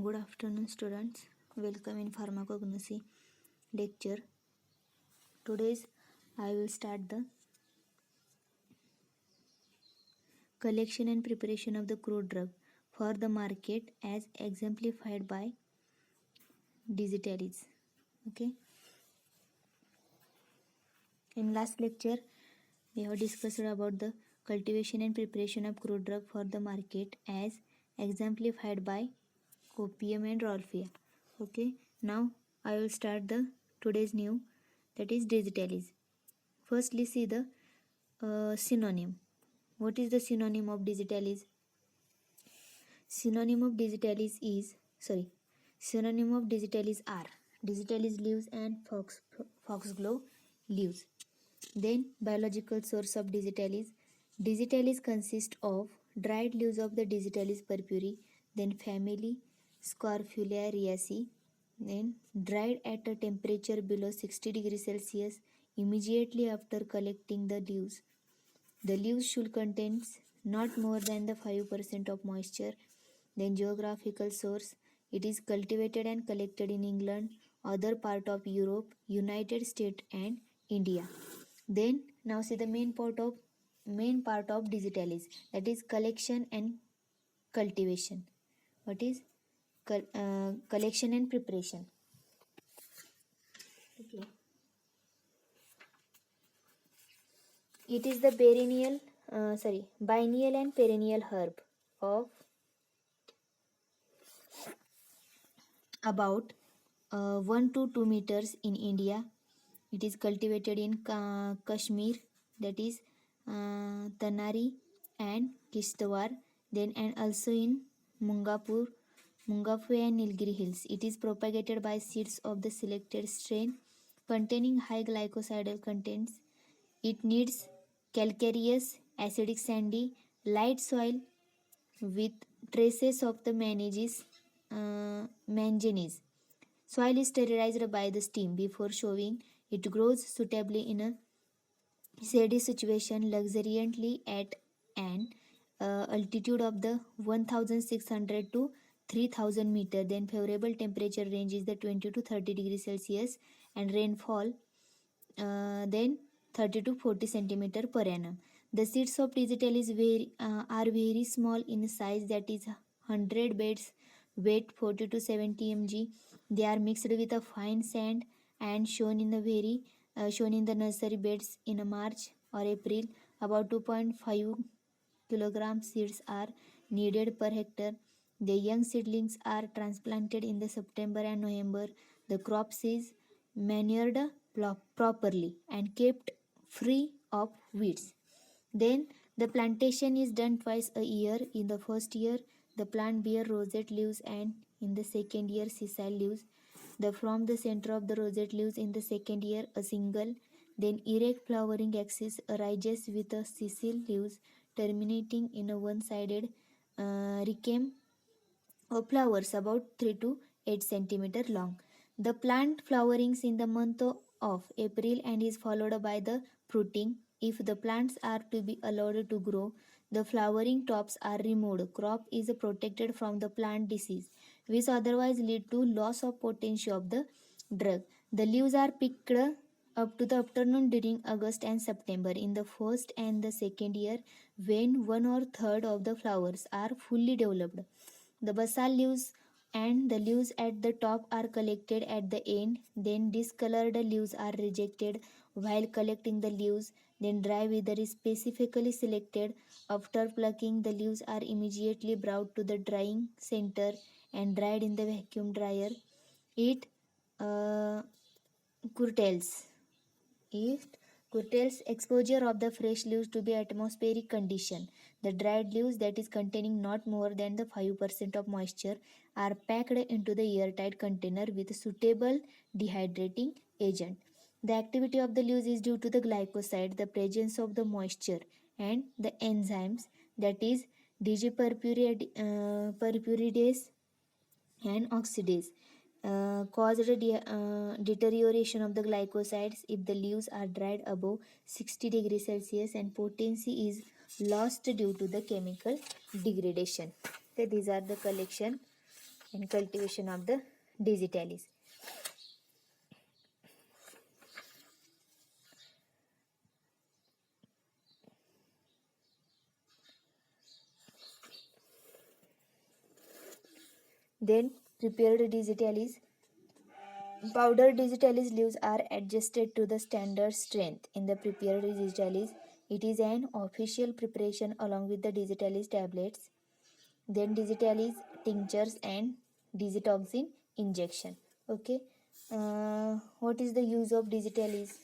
Good afternoon, students. Welcome in pharmacognosy lecture. Today's I will start the collection and preparation of the crude drug for the market as exemplified by Digitalis. Okay. In last lecture, we have discussed about the cultivation and preparation of crude drug for the market as exemplified by opium and Rolfia. Okay. Now I will start the today's new, that is Digitalis. Firstly, see the synonym. What is the synonym of digitalis? Synonym of digitalis are digitalis leaves and foxglove leaves. Then biological source of digitalis. Digitalis consists of dried leaves of the Digitalis purpurea, then family Scrophulariaceae, then dried at a temperature below 60 degrees Celsius immediately after collecting the leaves. The leaves should contain not more than the 5% of moisture. Then geographical source. It is cultivated and collected in England, other part of Europe, United States and India. Then now see the main part of digitalis, that is collection and cultivation. What is collection and preparation? Okay. It is the biennial and perennial herb of about 1 to 2 meters in India. It is cultivated in Kashmir, that is Tanari and Kishtwar, then and also in Mungapur and Nilgiri Hills. It is propagated by seeds of the selected strain containing high glycosidal contents. It needs calcareous, acidic sandy, light soil with traces of the manganese. Soil is sterilized by the steam before sowing. It grows suitably in a shady situation luxuriantly at an altitude of the 1600 to 3000 meter. Then favorable temperature range is the 20 to 30 degrees Celsius and rainfall then 30 to 40 centimeter per annum. The seeds of digitalis are very small in size, that is 100 beds weight 40 to 70 mg. They are mixed with a fine sand and shown in the nursery beds in March or April. About 2.5 kilogram seeds are needed per hectare. The young seedlings are transplanted in the September and November. The crops is manured properly and kept free of weeds. Then the plantation is done twice a year. In the first year, the plant bear rosette leaves, and in the second year, sessile leaves. From the center of the rosette leaves in the second year, a single, then erect flowering axis arises with a sessile leaves terminating in a one-sided raceme of flowers about 3 to 8 centimeter long. The plant flowerings in the month of April and is followed by the fruiting. If the plants are to be allowed to grow, the flowering tops are removed. Crop is protected from the plant disease, which otherwise lead to loss of potency of the drug. The leaves are picked up to the afternoon during August and September in the first and the second year, when one or third of the flowers are fully developed. The basal leaves and the leaves at the top are collected at the end. Then discolored leaves are rejected while collecting the leaves. Then dry wither is specifically selected. After plucking, the leaves are immediately brought to the drying center and dried in the vacuum dryer. It uh, curtails. It curtails exposure of the fresh leaves to the atmospheric condition. The dried leaves, that is containing not more than the 5% of moisture, are packed into the airtight container with suitable dehydrating agent. The activity of the leaves is due to the glycoside, the presence of the moisture, and the enzymes, that is purpuridase and oxidase, caused deterioration of the glycosides if the leaves are dried above 60 degrees Celsius, and potency is lost due to the chemical degradation. So these are the collection and cultivation of the digitalis. Then prepared digitalis. Powdered digitalis leaves are adjusted to the standard strength. In the prepared digitalis, it is an official preparation along with the digitalis tablets, then digitalis tinctures and digitoxin injection. Okay. What is the use of digitalis?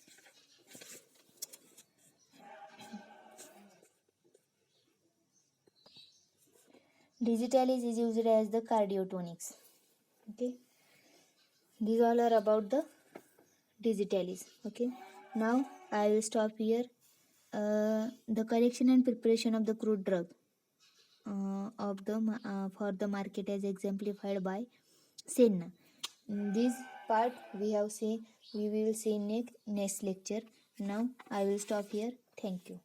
Digitalis is used as the cardiotonics. Okay. These all are about the digitalis. Okay. Now I will stop here. The collection and preparation of the crude drug for the market as exemplified by Senna. This part we will see next lecture. Now I will stop here. Thank you.